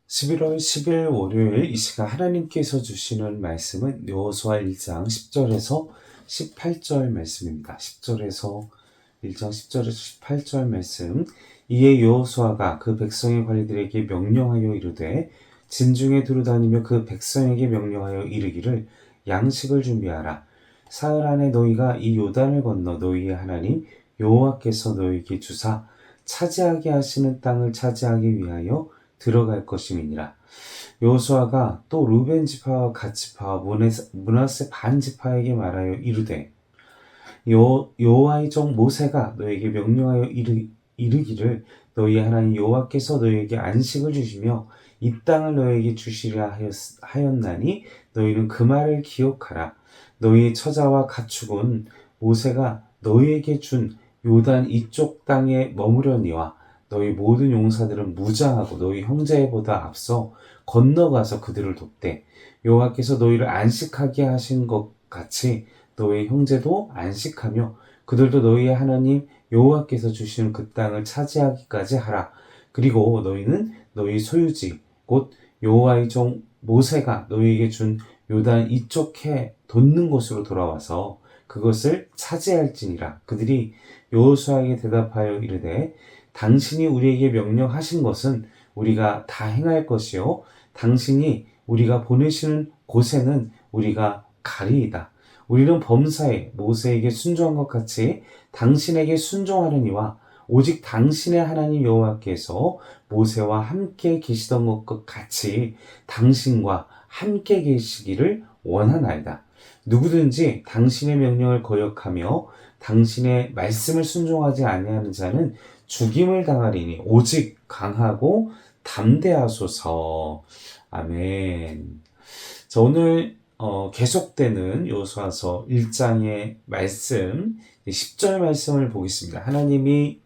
11월 10일 월요일 이 시간 하나님께서 주시는 말씀은 여호수아 1장 10절에서 18절 말씀입니다. 10절에서 1장 10절에서 18절 말씀. 이에 여호수아가 그 백성의 관리들에게 명령하여 이르되 진중에 두루다니며 그 백성에게 명령하여 이르기를 양식을 준비하라. 사흘 안에 너희가 이 요단을 건너 너희의 하나님 여호와께서 너희에게 주사 차지하게 하시는 땅을 차지하기 위하여 들어갈 것임이니라. 여호수아가 또 루벤 지파와 갓 지파와 므낫세 반 지파에게 말하여 이르되 여호와의 종 모세가 너에게 명령하여 이르기를 너희 하나님 여호와께서 너희에게 안식을 주시며 이 땅을 너희에게 주시려 하였나니 너희는 그 말을 기억하라. 너희의 처자와 가축은 모세가 너희에게 준 요단 이쪽 땅에 머무려니와 너희 모든 용사들은 무장하고 너희 형제보다 앞서 건너가서 그들을 돕되 여호와께서 너희를 안식하게 하신 것 같이 너희 형제도 안식하며 그들도 너희의 하나님 여호와께서 주시는 그 땅을 차지하기까지 하라. 그리고 너희는 너희 소유지 곧 여호와의 종 모세가 너희에게 준 요단 이쪽 해 돋는 곳으로 돌아와서 그것을 차지할지니라. 그들이 여호수아에게 대답하여 이르되 당신이 우리에게 명령하신 것은 우리가 다 행할 것이요 당신이 우리가 보내시는 곳에는 우리가 가리이다. 우리는 범사에 모세에게 순종한 것 같이 당신에게 순종하려니와 오직 당신의 하나님 여호와께서 모세와 함께 계시던 것 같이 당신과 함께 계시기를 원하나이다. 누구든지 당신의 명령을 거역하며 당신의 말씀을 순종하지 아니하는 자는 죽임을 당하리니 오직 강하고 담대하소서. 아멘. 자, 오늘 계속되는 여호수아서 1장의 말씀 10절 말씀을 보겠습니다. 하나님이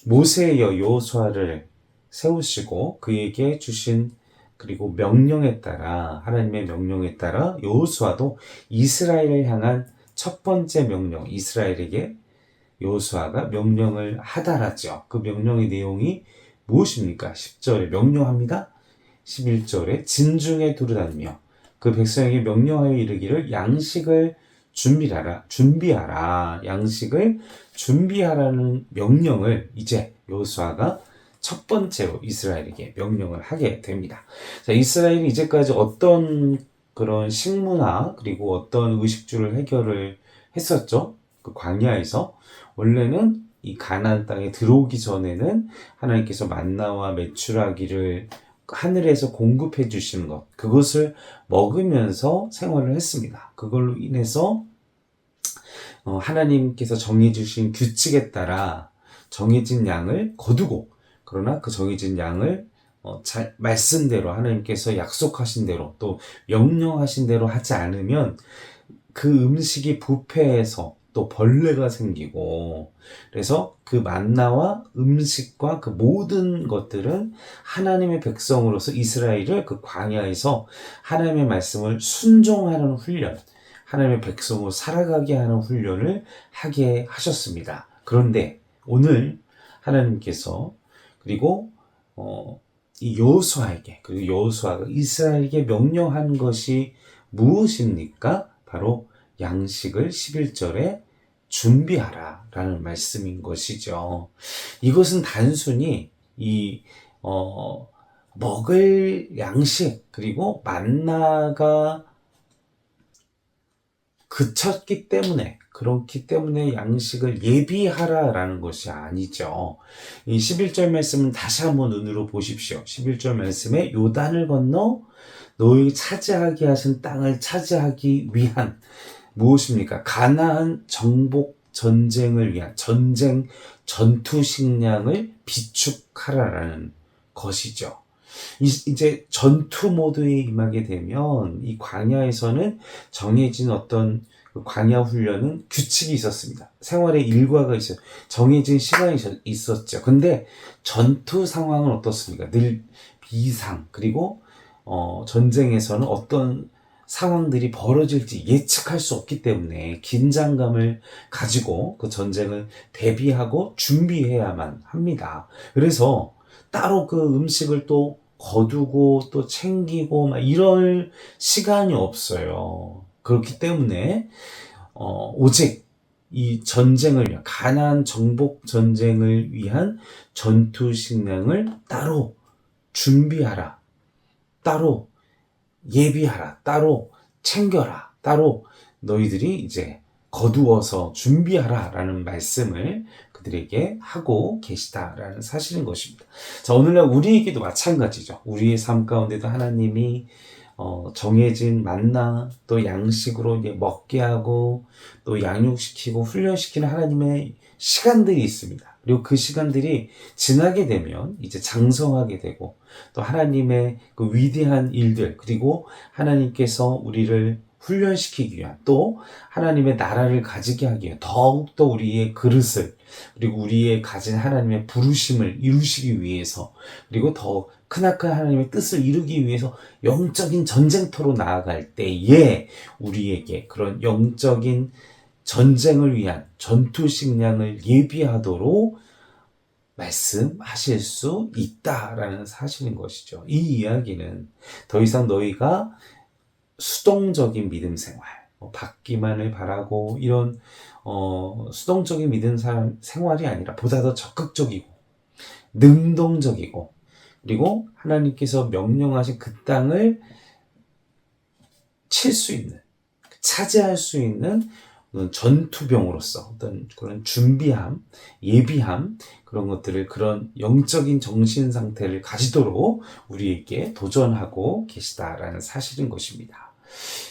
모세에 이어 여호수아를 세우시고 그에게 주신 그리고 명령에 따라 하나님의 명령에 따라 여호수아도 이스라엘을 향한 첫 번째 명령, 이스라엘에게 여호수아가 명령을 하다라죠. 그 명령의 내용이 무엇입니까? 10절에 명령합니다. 11절에 진중에 두루다니며 그 백성에게 명령하여 이르기를 양식을 준비하라. 양식을 준비하라는 명령을 이제 여호수아가 첫 번째로 이스라엘에게 명령을 하게 됩니다. 자, 이스라엘이 이제까지 어떤 그런 식문화 그리고 어떤 의식주를 해결을 했었죠? 그 광야에서 원래는 이 가나안 땅에 들어오기 전에는 하나님께서 만나와 메추라기를 하늘에서 공급해 주시는 것, 그것을 먹으면서 생활을 했습니다. 그걸로 인해서 하나님께서 정해 주신 규칙에 따라 정해진 양을 거두고, 그러나 그 정해진 양을 말씀대로 하나님께서 약속하신 대로 또 명령하신 대로 하지 않으면 그 음식이 부패해서 또 벌레가 생기고, 그래서 그 만나와 음식과 그 모든 것들은 하나님의 백성으로서 이스라엘을 그 광야에서 하나님의 말씀을 순종하는 훈련, 하나님의 백성으로 살아가게 하는 훈련을 하게 하셨습니다. 그런데 오늘 하나님께서 그리고 이 여호수아에게, 그리고 여호수아가 이스라엘에게 명령한 것이 무엇입니까? 바로 양식을 11절에 준비하라 라는 말씀인 것이죠. 이것은 단순히 먹을 양식 그리고 만나가 그쳤기 때문에, 그렇기 때문에 양식을 예비하라라는 것이 아니죠. 이 11절 말씀은 다시 한번 눈으로 보십시오. 11절 말씀에 요단을 건너 너희 차지하게 하신 땅을 차지하기 위한 무엇입니까? 가나안 정복 전쟁을 위한 전투 식량을 비축하라라는 것이죠. 이제 전투 모드에 임하게 되면 이 광야에서는 정해진 어떤 광야 훈련은 규칙이 있었습니다. 생활의 일과가 있어요. 정해진 시간이 있었죠. 근데 전투 상황은 어떻습니까? 늘 비상, 그리고 전쟁에서는 어떤 상황들이 벌어질지 예측할 수 없기 때문에 긴장감을 가지고 그 전쟁을 대비하고 준비해야만 합니다. 그래서 따로 그 음식을 또 거두고 또 챙기고 막 이럴 시간이 없어요. 그렇기 때문에 오직 이 전쟁을 위한 가나안 정복 전쟁을 위한 전투 식량을 따로 준비하라, 따로 예비하라, 따로 챙겨라, 따로 너희들이 이제 거두어서 준비하라 라는 말씀을 그들에게 하고 계시다라는 사실인 것입니다. 자, 오늘날 우리에게도 마찬가지죠. 우리의 삶 가운데도 하나님이 정해진 만나 또 양식으로 이제 먹게 하고 또 양육시키고 훈련시키는 하나님의 시간들이 있습니다. 그리고 그 시간들이 지나게 되면 이제 장성하게 되고 또 하나님의 그 위대한 일들 그리고 하나님께서 우리를 훈련시키기 위한 또 하나님의 나라를 가지게 하기 위한 더욱더 우리의 그릇을 그리고 우리의 가진 하나님의 부르심을 이루시기 위해서 그리고 더 크나큰 하나님의 뜻을 이루기 위해서 영적인 전쟁터로 나아갈 때에 우리에게 그런 영적인 전쟁을 위한 전투 식량을 예비하도록 말씀하실 수 있다라는 사실인 것이죠. 이 이야기는 더 이상 너희가 수동적인 믿음 생활, 받기만을 바라고 이런 수동적인 믿음 생활이 아니라 보다 더 적극적이고 능동적이고 그리고 하나님께서 명령하신 그 땅을 칠 수 있는, 차지할 수 있는 전투병으로서 어떤 그런 준비함, 예비함 그런 것들을 그런 영적인 정신 상태를 가지도록 우리에게 도전하고 계시다라는 사실인 것입니다.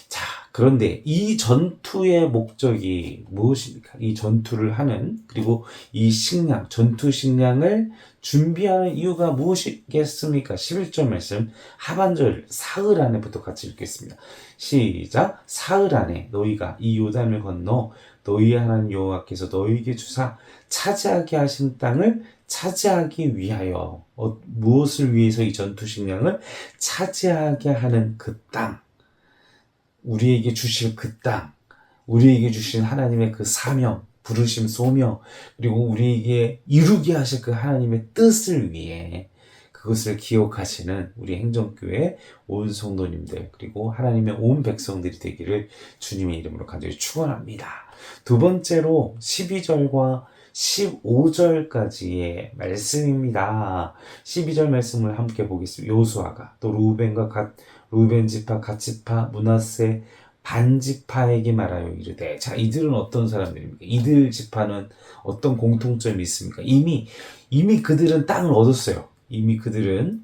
자, 그런데 이 전투의 목적이 무엇입니까? 이 전투를 하는 그리고 이 식량, 전투 식량을 준비하는 이유가 무엇이겠습니까? 11절 말씀 하반절 사흘 안에부터 같이 읽겠습니다. 시작. 사흘 안에 너희가 이 요단을 건너 너희의 하나님 여호와께서 너희에게 주사 차지하게 하신 땅을 차지하기 위하여 무엇을 위해서 이 전투 식량을 차지하게 하는 그 땅, 우리에게 주실 그 땅, 우리에게 주신 하나님의 그 사명, 부르심, 소명, 그리고 우리에게 이루게 하실 그 하나님의 뜻을 위해 그것을 기억하시는 우리 행정교회 온 성도님들 그리고 하나님의 온 백성들이 되기를 주님의 이름으로 간절히 축원합니다. 두 번째로 12절과 15절까지의 말씀입니다. 12절 말씀을 함께 보겠습니다. 요수아가 또 루벤 지파, 갓 지파, 므낫세 반지파에게 말하여 이르되, 자, 이들은 어떤 사람들입니까? 이들 지파는 어떤 공통점이 있습니까? 이미 그들은 땅을 얻었어요. 이미 그들은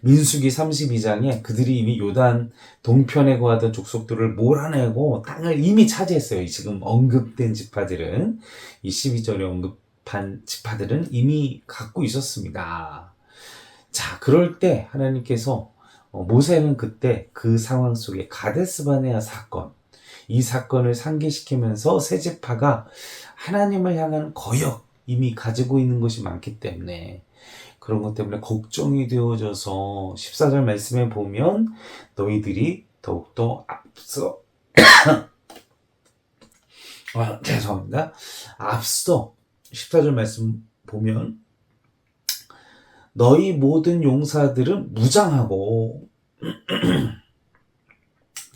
민수기 32장에 그들이 이미 요단 동편에 거하던 족속들을 몰아내고 땅을 이미 차지했어요. 지금 언급된 지파들은, 이 12절에 언급한 지파들은 이미 갖고 있었습니다. 자, 그럴 때 하나님께서 모세는 그때 그 상황 속에 가데스바네아 사건, 이 사건을 상기시키면서 새 지파가 하나님을 향한 거역 이미 가지고 있는 것이 많기 때문에 그런 것 때문에 걱정이 되어져서 14절 말씀에 보면 너희들이 더욱더 앞서 죄송합니다. 앞서 14절 말씀 보면 너희 모든 용사들은 무장하고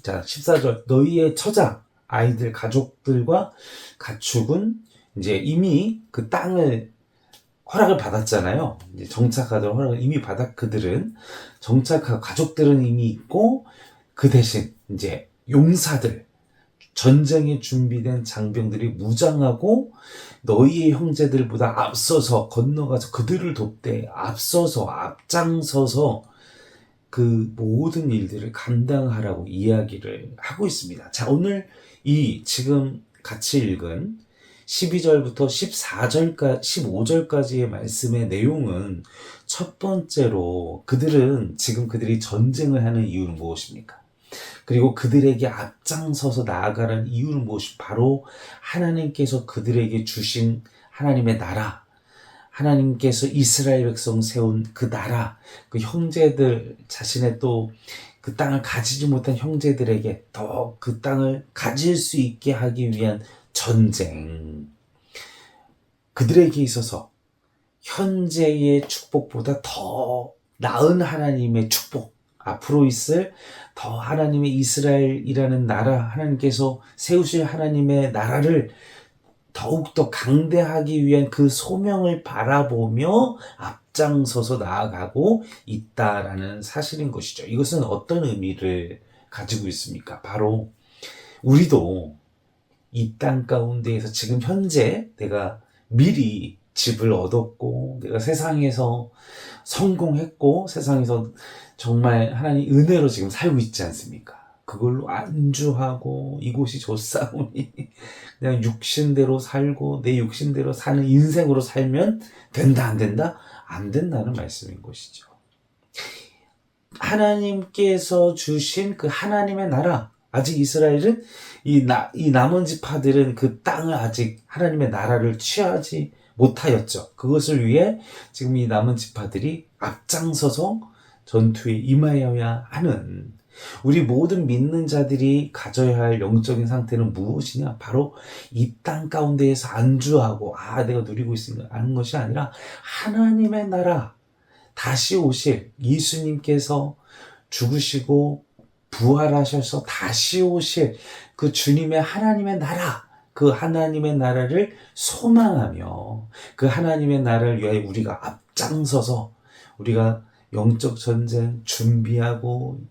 자 14절 너희의 처자 아이들 가족들과 가축은 이제 이미 그 땅을 허락을 받았잖아요. 이제 정착하도록 허락을 이미 그들은 정착하고 가족들은 이미 있고 그 대신 이제 용사들 전쟁에 준비된 장병들이 무장하고 너희의 형제들보다 앞서서 건너가서 그들을 돕되 앞장서서 그 모든 일들을 감당하라고 이야기를 하고 있습니다. 자, 오늘 이 지금 같이 읽은 12절부터 15절까지의 말씀의 내용은 첫 번째로 그들이 전쟁을 하는 이유는 무엇입니까? 그리고 그들에게 앞장서서 나아가는 이유는 무엇이 바로 하나님께서 그들에게 주신 하나님의 나라, 하나님께서 이스라엘 백성 세운 그 나라, 그 형제들 자신의 또 그 땅을 가지지 못한 형제들에게 더 그 땅을 가질 수 있게 하기 위한 전쟁. 그들에게 있어서 현재의 축복보다 더 나은 하나님의 축복, 앞으로 있을 더 하나님의 이스라엘이라는 나라, 하나님께서 세우실 하나님의 나라를 더욱더 강대하기 위한 그 소명을 바라보며 앞장서서 나아가고 있다라는 사실인 것이죠. 이것은 어떤 의미를 가지고 있습니까? 바로 우리도 이 땅 가운데에서 지금 현재 내가 미리 집을 얻었고 내가 세상에서 성공했고 세상에서 정말 하나님 은혜로 지금 살고 있지 않습니까? 그걸로 안주하고 이곳이 좋사오니 그냥 육신대로 살고 내 육신대로 사는 인생으로 살면 된다 안 된다? 안 된다는 말씀인 것이죠. 하나님께서 주신 그 하나님의 나라, 아직 이스라엘은 이 남은 지파들은 그 땅을 아직 하나님의 나라를 취하지 못하였죠. 그것을 위해 지금 이 남은 지파들이 앞장서서 전투에 임하여야 하는, 우리 모든 믿는 자들이 가져야 할 영적인 상태는 무엇이냐? 바로 이 땅 가운데에서 안주하고 내가 누리고 있습니다 하는 것이 아니라 하나님의 나라, 다시 오실 예수님께서 죽으시고 부활하셔서 다시 오실 그 주님의 하나님의 나라, 그 하나님의 나라를 소망하며 그 하나님의 나라를 위하여 우리가 앞장서서 우리가 영적 전쟁 준비하고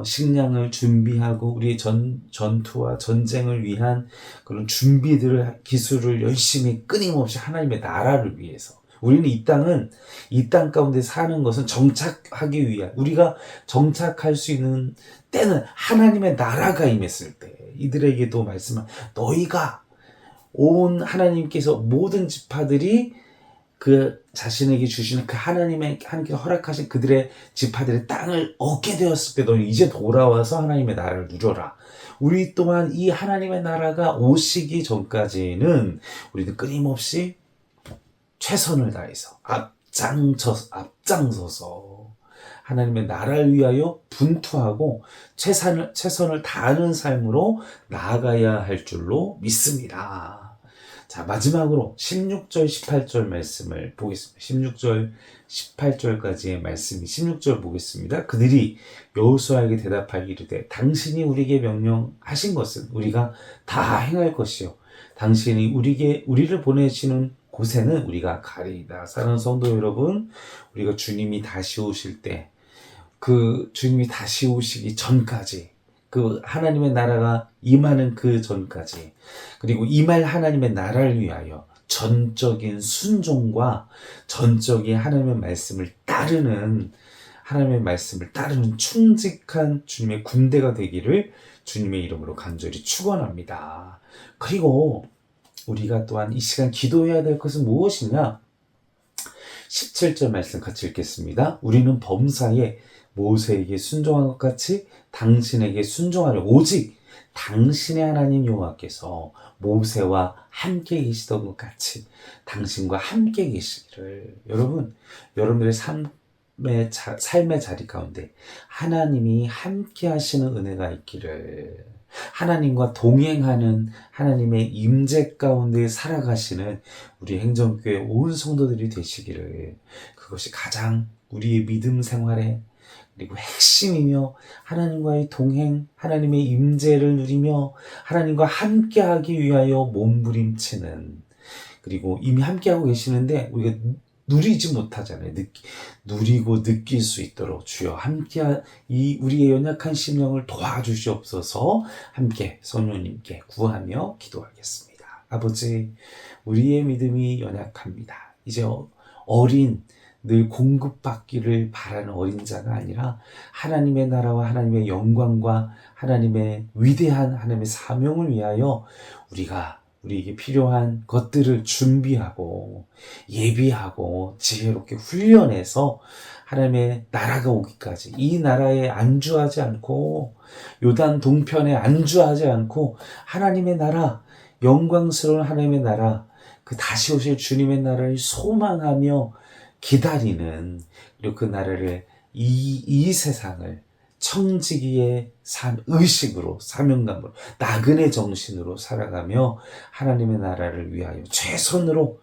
식량을 준비하고 우리의 전투와 전쟁을 위한 그런 준비들을, 기술을 열심히 끊임없이 하나님의 나라를 위해서, 우리는 이 땅 가운데 사는 것은 정착하기 위한, 우리가 정착할 수 있는 때는 하나님의 나라가 임했을 때, 이들에게도 말씀한 너희가 하나님께서 모든 지파들이 그 자신에게 주시는 그 하나님께서 허락하신 그들의 지파들의 땅을 얻게 되었을 때 너희 이제 돌아와서 하나님의 나라를 누려라. 우리 또한 이 하나님의 나라가 오시기 전까지는 우리는 끊임없이 최선을 다해서 앞장서서 하나님의 나라를 위하여 분투하고 최선을 다하는 삶으로 나아가야 할 줄로 믿습니다. 자, 마지막으로 16절 18절 말씀을 보겠습니다. 16절 18절까지의 말씀이 16절 보겠습니다. 그들이 여호수아에게 대답하여 이르되 당신이 우리에게 명령하신 것은 우리가 다 행할 것이요 당신이 우리를 보내시는 곳에는 우리가 가리이다. 사랑하는 성도 여러분, 우리가 주님이 다시 오실 때, 그 주님이 다시 오시기 전까지, 그 하나님의 나라가 임하는 그 전까지, 그리고 임할 하나님의 나라를 위하여 전적인 순종과 전적인 하나님의 말씀을 따르는 충직한 주님의 군대가 되기를 주님의 이름으로 간절히 축원합니다. 그리고 우리가 또한 이 시간 기도해야 될 것은 무엇이냐? 17절 말씀 같이 읽겠습니다. 우리는 범사에 모세에게 순종한 것 같이 당신에게 순종하려, 오직 당신의 하나님 여호와께서 모세와 함께 계시던 것 같이 당신과 함께 계시기를. 여러분, 여러분들의 삶의 자리 가운데 하나님이 함께 하시는 은혜가 있기를, 하나님과 동행하는 하나님의 임재 가운데 살아가시는 우리 행정교회 온 성도들이 되시기를, 그것이 가장 우리의 믿음 생활에 그리고 핵심이며, 하나님과의 동행, 하나님의 임재를 누리며 하나님과 함께하기 위하여 몸부림치는, 그리고 이미 함께하고 계시는데 우리가 누리지 못하잖아요. 누리고 느낄 수 있도록 주여 우리의 연약한 심령을 도와주시옵소서. 함께 성령님께 구하며 기도하겠습니다. 아버지, 우리의 믿음이 연약합니다. 이제 늘 공급받기를 바라는 어린 자가 아니라 하나님의 나라와 하나님의 영광과 하나님의 위대한 하나님의 사명을 위하여 우리에게 필요한 것들을 준비하고 예비하고 지혜롭게 훈련해서 하나님의 나라가 오기까지 이 나라에 안주하지 않고, 요단 동편에 안주하지 않고, 하나님의 나라, 영광스러운 하나님의 나라, 그 다시 오실 주님의 나라를 소망하며 기다리는, 그리고 그 나라를 이 세상을 청지기의 의식으로, 사명감으로, 나그네 정신으로 살아가며 하나님의 나라를 위하여 최선으로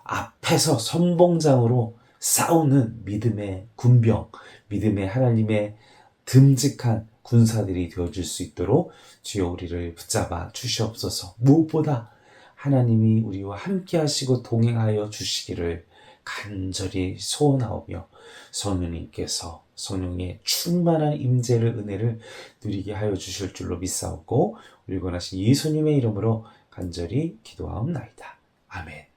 앞에서 선봉장으로 싸우는 믿음의 군병, 믿음의 하나님의 듬직한 군사들이 되어줄 수 있도록 주여 우리를 붙잡아 주시옵소서. 무엇보다 하나님이 우리와 함께 하시고 동행하여 주시기를 간절히 소원하오며 성령님께서 성령의 충만한 임재를 은혜를 누리게 하여 주실 줄로 믿사옵고 우리 권하신 예수님의 이름으로 간절히 기도하옵나이다. 아멘.